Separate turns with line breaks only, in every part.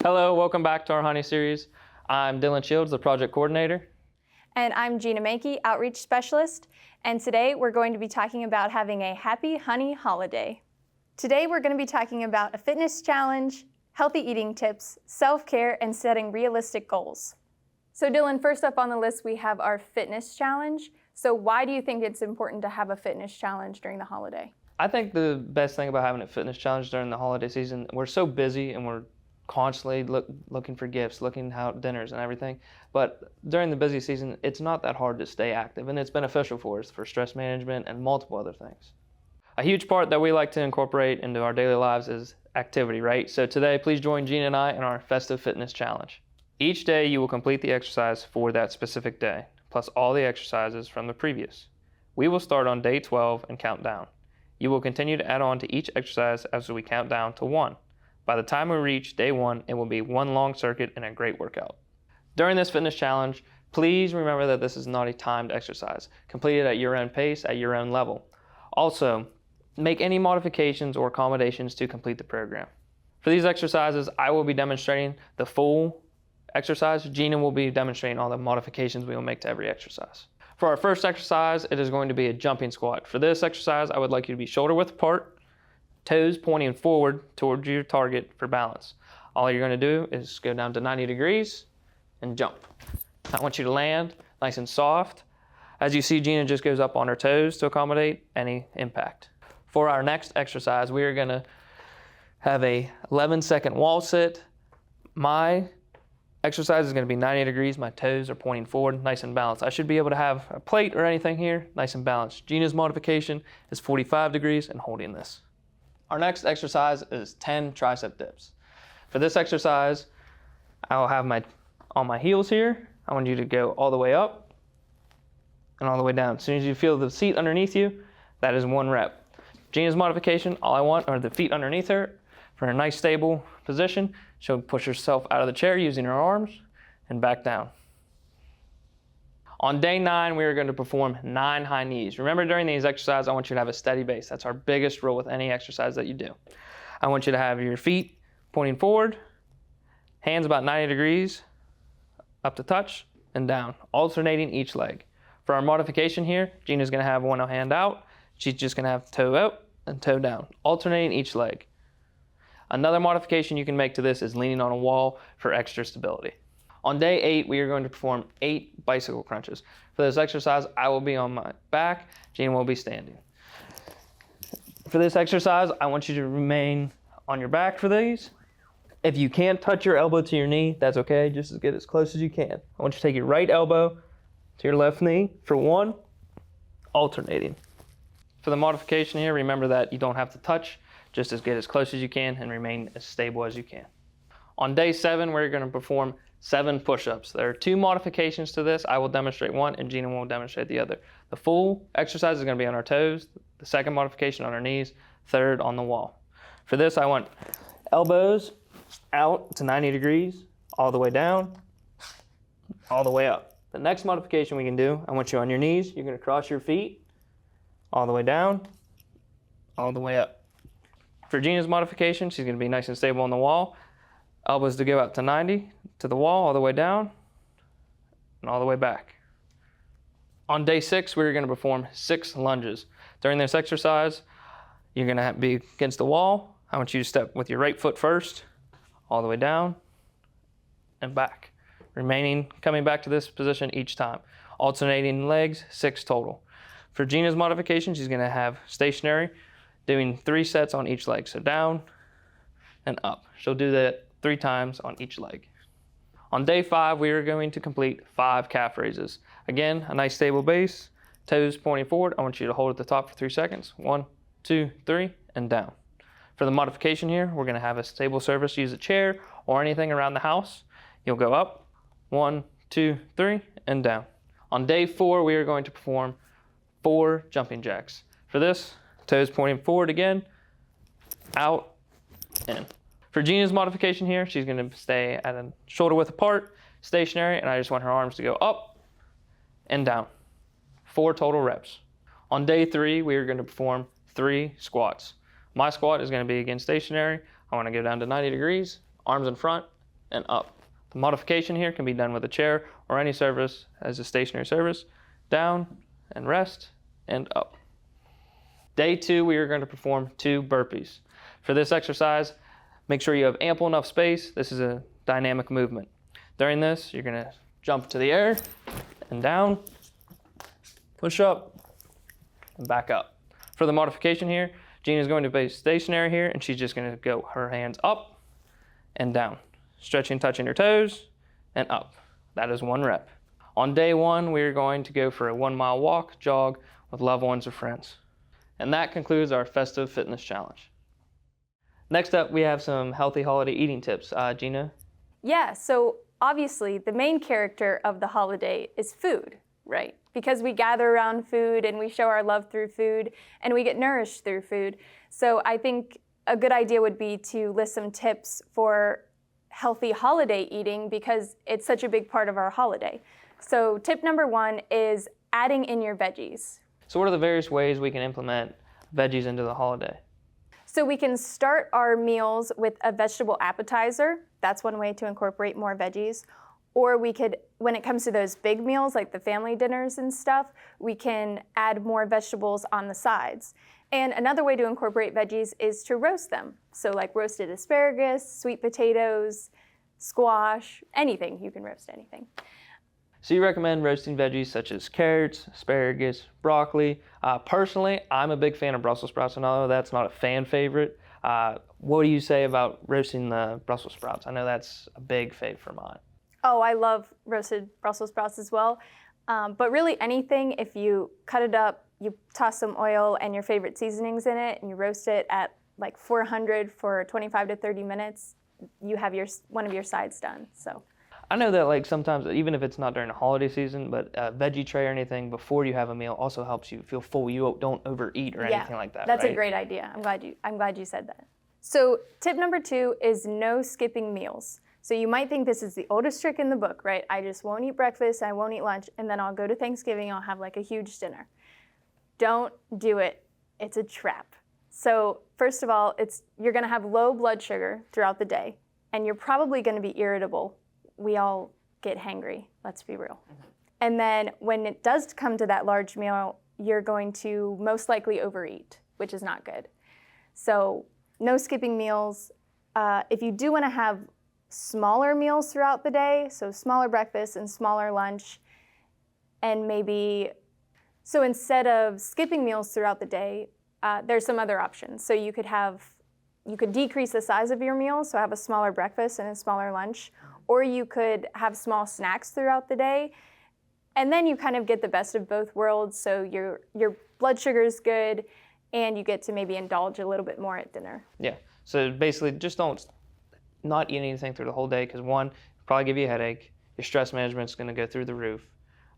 Hello, welcome back to our Honey series. I'm Dylan Shields, the project coordinator.
And I'm Gina Mankey, Outreach Specialist, and today we're going to be talking about having a happy honey holiday. Today we're going to be talking about a fitness challenge, healthy eating tips, self-care, and setting realistic goals. So Dylan, first up on the list we have our fitness challenge. So why do you think it's important to have a fitness challenge during the holiday?
I think the best thing about having a fitness challenge during the holiday season, we're so busy and we're constantly looking for gifts, looking out dinners and everything. But during the busy season, it's not that hard to stay active, and it's beneficial for us for stress management and multiple other things. A huge part that we like to incorporate into our daily lives is activity, right? So today, please join Gina and I in our festive fitness challenge. Each day, you will complete the exercise for that specific day, plus all the exercises from the previous. We will start on day 12 and count down. You will continue to add on to each exercise as we count down to 1. By the time we reach day 1, it will be one long circuit and a great workout. During this fitness challenge, please remember that this is not a timed exercise. Complete it at your own pace, at your own level. Also, make any modifications or accommodations to complete the program. For these exercises, I will be demonstrating the full exercise. Gina will be demonstrating all the modifications we will make to every exercise. For our first exercise, it is going to be a jumping squat. For this exercise, I would like you to be shoulder width apart, toes pointing forward towards your target for balance. All you're going to do is go down to 90 degrees and jump. I want you to land nice and soft. As you see, Gina just goes up on her toes to accommodate any impact. For our next exercise, we are going to have a 11-second wall sit. My exercise is going to be 90 degrees. My toes are pointing forward, nice and balanced. I should be able to have a plate or anything here, nice and balanced. Gina's modification is 45 degrees and holding this. Our next exercise is 10 tricep dips. For this exercise, I'll have on my heels here. I want you to go all the way up and all the way down. As soon as you feel the seat underneath you, that is 1 rep. Gina's modification, all I want are the feet underneath her for a nice stable position. She'll push herself out of the chair using her arms and back down. On day 9, we are going to perform 9 high knees. Remember, during these exercises, I want you to have a steady base. That's our biggest rule with any exercise that you do. I want you to have your feet pointing forward, hands about 90 degrees, up to touch and down, alternating each leg. For our modification here, Gina's going to have one hand out. She's just going to have toe out and toe down, alternating each leg. Another modification you can make to this is leaning on a wall for extra stability. On day 8, we are going to perform 8 bicycle crunches. For this exercise, I will be on my back, Gina will be standing. For this exercise, I want you to remain on your back for these. If you can't touch your elbow to your knee, that's okay, just get as close as you can. I want you to take your right elbow to your left knee for 1, alternating. For the modification here, remember that you don't have to touch, just get as close as you can and remain as stable as you can. On day 7, we're going to perform 7 push-ups. There are 2 modifications to this. I will demonstrate one and Gina will demonstrate the other. The full exercise is going to be on our toes, the second modification on our knees, third on the wall. For this, I want elbows out to 90 degrees, all the way down, all the way up. The next modification we can do, I want you on your knees. You're going to cross your feet all the way down, all the way up. For Gina's modification, she's going to be nice and stable on the wall. Elbows to go out to 90, to the wall, all the way down, and all the way back. On day 6, we're going to perform 6 lunges. During this exercise, you're going to be against the wall. I want you to step with your right foot first, all the way down, and back. Coming back to this position each time. Alternating legs, 6 total. For Gina's modification, she's going to have stationary, doing 3 sets on each leg. So down and up. She'll do that 3 times on each leg. On day 5, we are going to complete 5 calf raises. Again, a nice stable base, toes pointing forward. I want you to hold at the top for 3 seconds. 1, 2, 3, and down. For the modification here, we're going to have a stable surface. Use a chair or anything around the house. You'll go up, 1, 2, 3, and down. On day 4, we are going to perform 4 jumping jacks. For this, toes pointing forward again, out, in. For Gina's modification here, she's going to stay at a shoulder width apart, stationary, and I just want her arms to go up and down. 4 total reps. On day 3, we are going to perform 3 squats. My squat is going to be again stationary. I want to go down to 90 degrees, arms in front, and up. The modification here can be done with a chair or any service as a stationary service. Down and rest and up. Day 2, we are going to perform 2 burpees. For this exercise, make sure you have ample enough space. This is a dynamic movement. During this, you're going to jump to the air and down, push up, and back up. For the modification here, Gina is going to be stationary here, and she's just going to go her hands up and down, stretching, touching her toes, and up. That is 1 rep. On day 1, we are going to go for a 1-mile walk, jog with loved ones or friends. And that concludes our festive fitness challenge. Next up, we have some healthy holiday eating tips. Gina?
Yeah, so obviously the main character of the holiday is food, right? Because we gather around food and we show our love through food and we get nourished through food. So I think a good idea would be to list some tips for healthy holiday eating because it's such a big part of our holiday. So tip number 1 is adding in your veggies.
So what are the various ways we can implement veggies into the holiday?
So we can start our meals with a vegetable appetizer. That's one way to incorporate more veggies. Or we could, when it comes to those big meals like the family dinners and stuff, we can add more vegetables on the sides. And another way to incorporate veggies is to roast them. So like roasted asparagus, sweet potatoes, squash, anything. You can roast anything.
So you recommend roasting veggies such as carrots, asparagus, broccoli. Personally, I'm a big fan of Brussels sprouts. I know that's not a fan favorite. What do you say about roasting the Brussels sprouts? I know that's a big fave for mine.
Oh, I love roasted Brussels sprouts as well. But really anything, if you cut it up, you toss some oil and your favorite seasonings in it, and you roast it at like 400 for 25 to 30 minutes, you have one of your sides done. So.
I know that like sometimes, even if it's not during the holiday season, but a veggie tray or anything before you have a meal also helps you feel full. You don't overeat or anything like that.
That's
right?
a great idea. I'm glad you said that. So tip number 2 is no skipping meals. So you might think this is the oldest trick in the book, right? I just won't eat breakfast, I won't eat lunch, and then I'll go to Thanksgiving, I'll have like a huge dinner. Don't do it. It's a trap. So first of all, you're gonna have low blood sugar throughout the day, and you're probably gonna be irritable. We all get hangry, let's be real. And then when it does come to that large meal, you're going to most likely overeat, which is not good. So no skipping meals. If you do want to have smaller meals throughout the day, so smaller breakfast and smaller lunch, and so instead of skipping meals throughout the day, there's some other options. So you could decrease the size of your meal, so have a smaller breakfast and a smaller lunch, or you could have small snacks throughout the day, and then you kind of get the best of both worlds, so your blood sugar is good, and you get to maybe indulge a little bit more at dinner.
Yeah, so basically just don't not eat anything through the whole day because 1, it'll probably give you a headache, your stress management's going to go through the roof,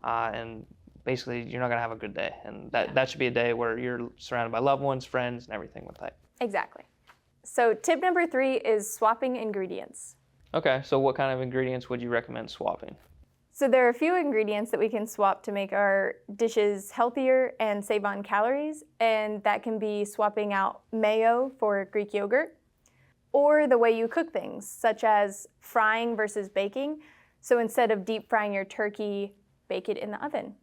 and basically you're not going to have a good day, and that should be a day where you're surrounded by loved ones, friends, and everything with that.
Exactly. So tip number 3 is swapping ingredients.
Okay, so what kind of ingredients would you recommend swapping?
So there are a few ingredients that we can swap to make our dishes healthier and save on calories, and that can be swapping out mayo for Greek yogurt, or the way you cook things, such as frying versus baking. So instead of deep frying your turkey, bake it in the oven.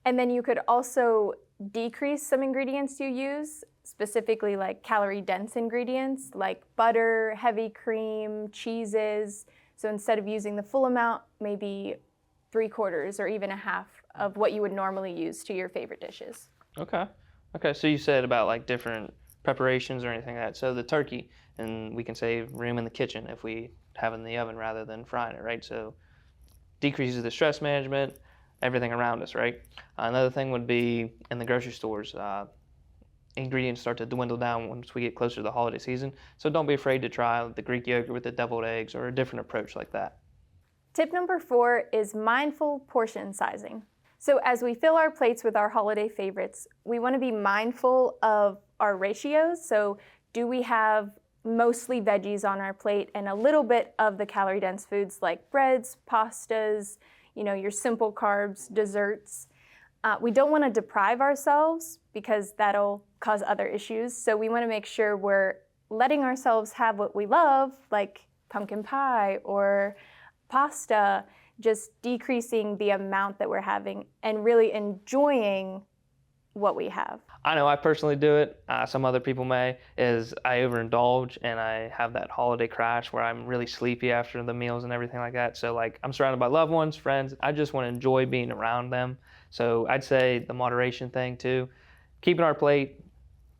And then you could also decrease some ingredients you use, specifically like calorie-dense ingredients like butter, heavy cream, cheeses. So instead of using the full amount, maybe 3/4 or even a half of what you would normally use to your favorite dishes.
Okay, so you said about like different preparations or anything like that. So the turkey, and we can save room in the kitchen if we have it in the oven rather than frying it, right? So decreases the stress management, everything around us, right? Another thing would be in the grocery stores, ingredients start to dwindle down once we get closer to the holiday season. So don't be afraid to try the Greek yogurt with the deviled eggs or a different approach like that.
Tip number 4 is mindful portion sizing. So as we fill our plates with our holiday favorites, we want to be mindful of our ratios. So do we have mostly veggies on our plate and a little bit of the calorie-dense foods like breads, pastas, your simple carbs, desserts. We don't want to deprive ourselves because that'll cause other issues. So we want to make sure we're letting ourselves have what we love, like pumpkin pie or pasta, just decreasing the amount that we're having and really enjoying what we have.
I know I personally do it. Some other people may, is I overindulge and I have that holiday crash where I'm really sleepy after the meals and everything like that. So like I'm surrounded by loved ones, friends. I just want to enjoy being around them. So I'd say the moderation thing too. Keeping our plate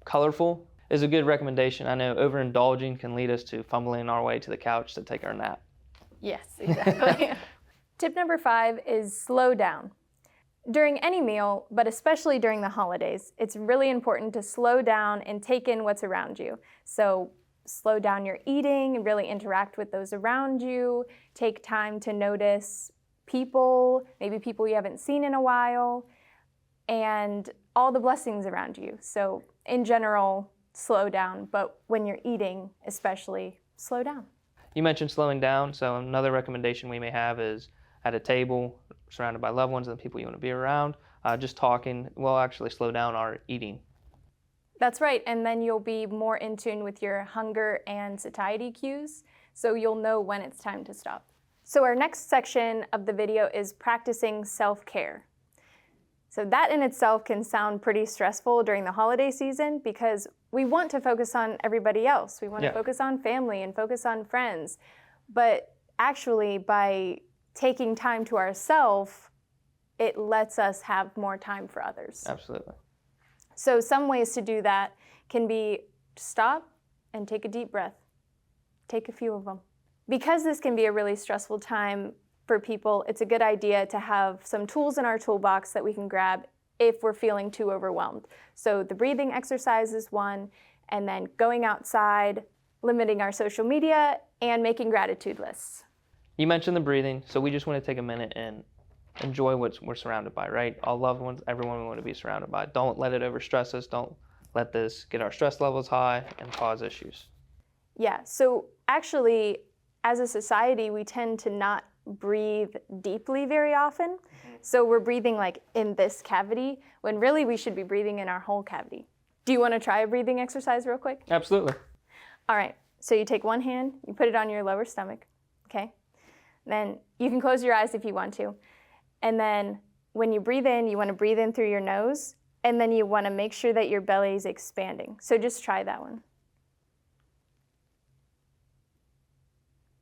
colorful is a good recommendation. I know overindulging can lead us to fumbling our way to the couch to take our nap.
Yes, exactly. Tip number 5 is slow down. During any meal, but especially during the holidays, it's really important to slow down and take in what's around you. So slow down your eating and really interact with those around you. Take time to notice people, maybe people you haven't seen in a while, and all the blessings around you. So in general, slow down, but when you're eating, especially, slow down.
You mentioned slowing down, so another recommendation we may have is at a table, surrounded by loved ones and the people you want to be around, just talking will actually slow down our eating.
That's right, and then you'll be more in tune with your hunger and satiety cues, so you'll know when it's time to stop. So our next section of the video is practicing self-care. So that in itself can sound pretty stressful during the holiday season because we want to focus on everybody else. We want to focus on family and focus on friends. But actually, by taking time to ourselves, it lets us have more time for others.
Absolutely.
So some ways to do that can be stop and take a deep breath. Take a few of them. Because this can be a really stressful time for people, it's a good idea to have some tools in our toolbox that we can grab if we're feeling too overwhelmed. So the breathing exercise is one, and then going outside, limiting our social media, and making gratitude lists.
You mentioned the breathing, so we just want to take a minute and enjoy what we're surrounded by, right? All loved ones, everyone we want to be surrounded by. Don't let it overstress us. Don't let this get our stress levels high and cause issues.
Yeah, so actually, as a society, we tend to not breathe deeply very often. So we're breathing like in this cavity, when really we should be breathing in our whole cavity. Do you want to try a breathing exercise real quick?
Absolutely.
All right, so you take one hand, you put it on your lower stomach, okay? Then you can close your eyes if you want to. And then when you breathe in, you want to breathe in through your nose, and then you want to make sure that your belly is expanding. So just try that one.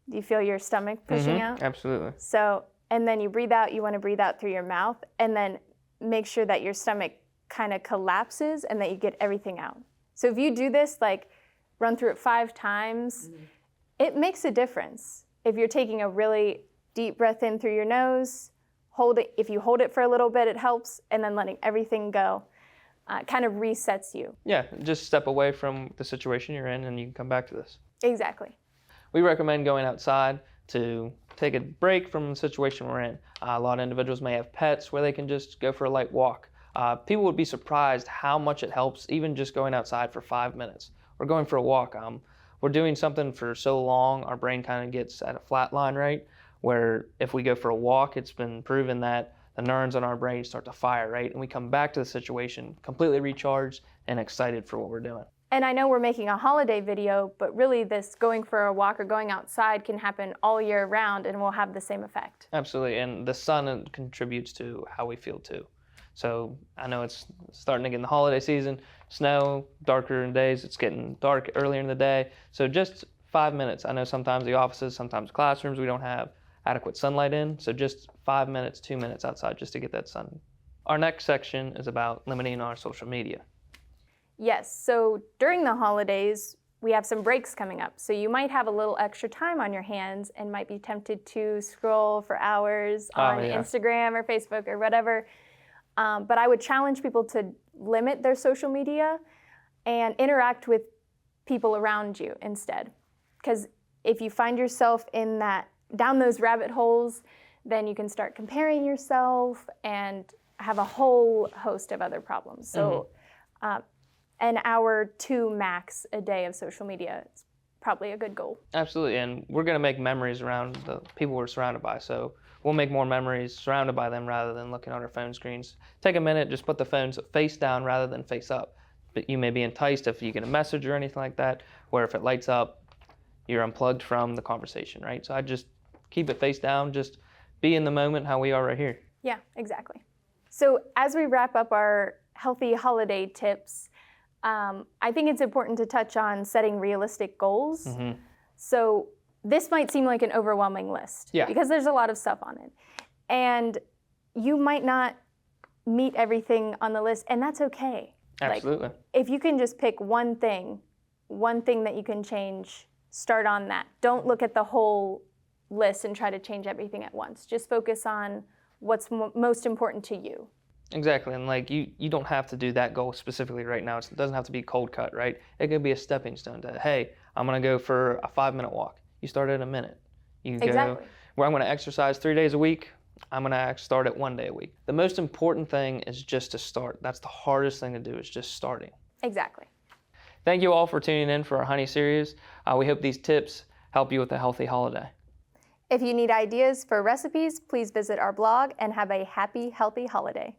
Do you feel your stomach pushing out?
Absolutely.
So, and then you breathe out, you want to breathe out through your mouth, and then make sure that your stomach kind of collapses and that you get everything out. So if you do this, like run through it 5 times, it makes a difference. If you're taking a really deep breath in through your nose, hold it. If you hold it for a little bit, it helps, and then letting everything go kind of resets you.
Yeah, just step away from the situation you're in and you can come back to this.
Exactly.
We recommend going outside to take a break from the situation we're in. A lot of individuals may have pets where they can just go for a light walk. People would be surprised how much it helps even just going outside for 5 minutes or going for a walk. We're doing something for so long, our brain kind of gets at a flat line, right? Where if we go for a walk, it's been proven that the neurons in our brain start to fire, right? And we come back to the situation completely recharged and excited for what we're doing.
And I know we're making a holiday video, but really this going for a walk or going outside can happen all year round and will have the same effect.
Absolutely, and the sun contributes to how we feel too. So I know it's starting to get in the holiday season, snow, darker in days, it's getting dark earlier in the day. So just 5 minutes. I know sometimes the offices, sometimes classrooms, we don't have adequate sunlight in. So just 5 minutes, 2 minutes outside just to get that sun. Our next section is about limiting our social media.
Yes, so during the holidays, we have some breaks coming up. So you might have a little extra time on your hands and might be tempted to scroll for hours on Instagram or Facebook or whatever. But I would challenge people to limit their social media and interact with people around you instead. Because if you find yourself in down those rabbit holes, then you can start comparing yourself and have a whole host of other problems. So an hour to max a day of social media is probably a good goal.
Absolutely, and we're going to make memories around the people we're surrounded by. So we'll make more memories surrounded by them rather than looking at our phone screens. Take a minute, just put the phones face down rather than face up. But you may be enticed if you get a message or anything like that, where if it lights up, you're unplugged from the conversation, right? So I just keep it face down, just be in the moment how we are right here.
Yeah, exactly. So as we wrap up our healthy holiday tips, I think it's important to touch on setting realistic goals.
Mm-hmm.
So this might seem like an overwhelming list because there's a lot of stuff on it. And you might not meet everything on the list, and that's okay.
Absolutely.
Like, if you can just pick one thing that you can change, start on that. Don't look at the whole list and try to change everything at once. Just focus on what's most important to you.
Exactly, and like you don't have to do that goal specifically right now. It doesn't have to be cold cut, right? It could be a stepping stone to, hey, I'm gonna go for a 5-minute walk. You start at a minute. You go where I'm gonna exercise 3 days a week. I'm gonna start at 1 day a week. The most important thing is just to start. That's the hardest thing to do, is just starting.
Exactly.
Thank you all for tuning in for our Honey series. We hope these tips help you with a healthy holiday.
If you need ideas for recipes, please visit our blog and have a happy, healthy holiday.